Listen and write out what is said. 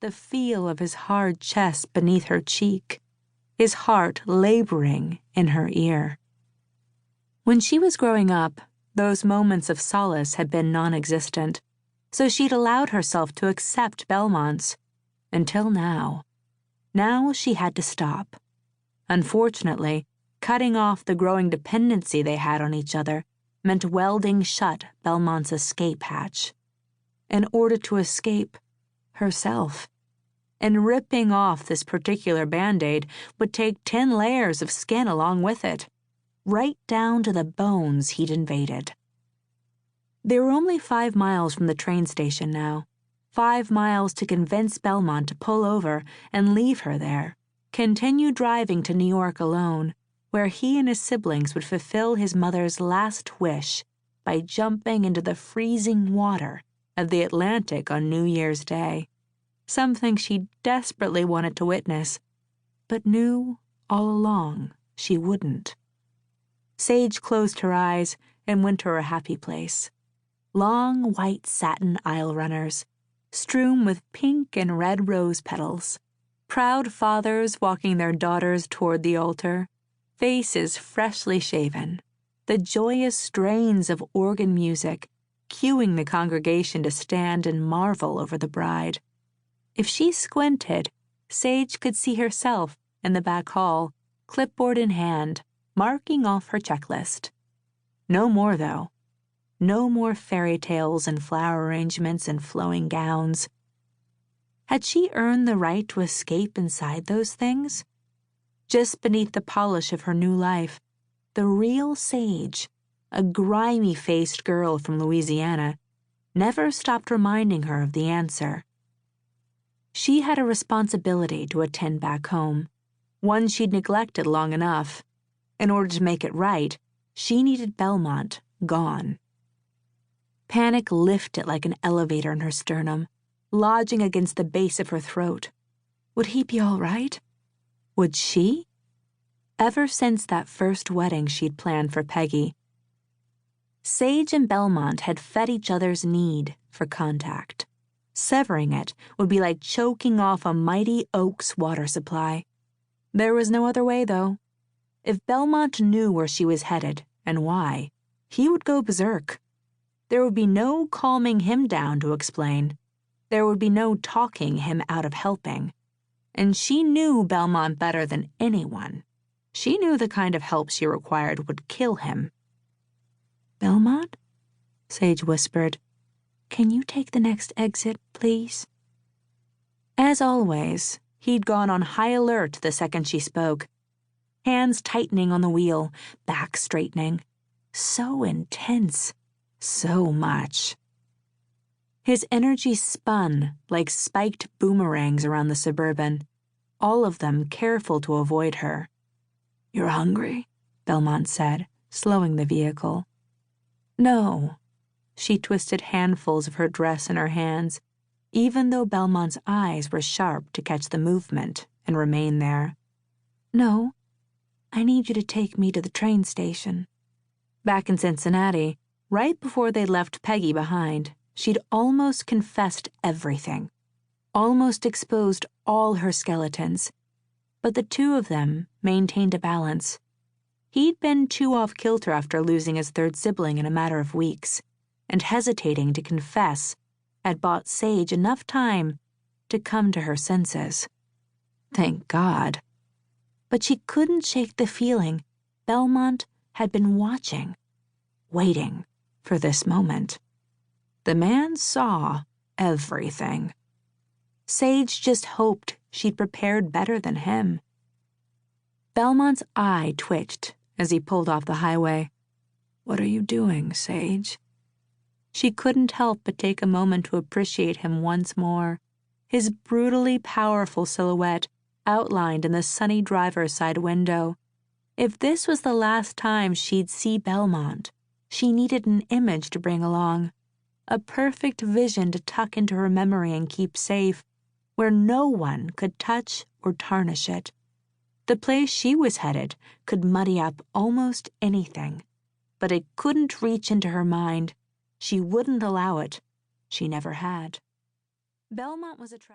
the feel of his hard chest beneath her cheek, his heart laboring in her ear. When she was growing up, those moments of solace had been non-existent, so she'd allowed herself to accept Belmont's, until now. Now she had to stop. Unfortunately, cutting off the growing dependency they had on each other meant welding shut Belmont's escape hatch. In order to escape herself. And ripping off this particular Band-Aid would take 10 layers of skin along with it, right down to the bones he'd invaded. They were only 5 miles from the train station now, 5 miles to convince Belmont to pull over and leave her there, continue driving to New York alone, where he and his siblings would fulfill his mother's last wish by jumping into the freezing water of the Atlantic on New Year's Day, something she desperately wanted to witness, but knew all along she wouldn't. Sage closed her eyes and went to her happy place. Long white satin aisle runners, strewn with pink and red rose petals, proud fathers walking their daughters toward the altar, faces freshly shaven, the joyous strains of organ music cueing the congregation to stand and marvel over the bride. If she squinted, Sage could see herself in the back hall, clipboard in hand, marking off her checklist. No more, though. No more fairy tales and flower arrangements and flowing gowns. Had she earned the right to escape inside those things? Just beneath the polish of her new life, the real Sage, a grimy-faced girl from Louisiana, never stopped reminding her of the answer. She had a responsibility to attend back home, one she'd neglected long enough. In order to make it right, she needed Belmont gone. Panic lifted like an elevator in her sternum, lodging against the base of her throat. Would he be all right? Would she? Ever since that first wedding she'd planned for Peggy, Sage and Belmont had fed each other's need for contact. Severing it would be like choking off a mighty oak's water supply. There was no other way, though. If Belmont knew where she was headed and why, he would go berserk. There would be no calming him down to explain. There would be no talking him out of helping. And she knew Belmont better than anyone. She knew the kind of help she required would kill him. "Belmont?" Sage whispered. "Can you take the next exit, please?" As always, he'd gone on high alert the second she spoke. Hands tightening on the wheel, back straightening. So intense. So much. His energy spun like spiked boomerangs around the Suburban, all of them careful to avoid her. "You're hungry?" Belmont said, slowing the vehicle. "No." She twisted handfuls of her dress in her hands, even though Belmont's eyes were sharp to catch the movement and remain there. "No, I need you to take me to the train station." Back in Cincinnati, right before they left Peggy behind, she'd almost confessed everything, almost exposed all her skeletons. But the two of them maintained a balance. He'd been too off-kilter after losing his third sibling in a matter of weeks, and hesitating to confess had bought Sage enough time to come to her senses. Thank God. But she couldn't shake the feeling Belmont had been watching, waiting for this moment. The man saw everything. Sage just hoped she'd prepared better than him. Belmont's eye twitched as he pulled off the highway. "What are you doing, Sage?" She couldn't help but take a moment to appreciate him once more, his brutally powerful silhouette outlined in the sunny driver's side window. If this was the last time she'd see Belmont, she needed an image to bring along, a perfect vision to tuck into her memory and keep safe, where no one could touch or tarnish it. The place she was headed could muddy up almost anything, but it couldn't reach into her mind. She wouldn't allow it. She never had. Belmont was attracted.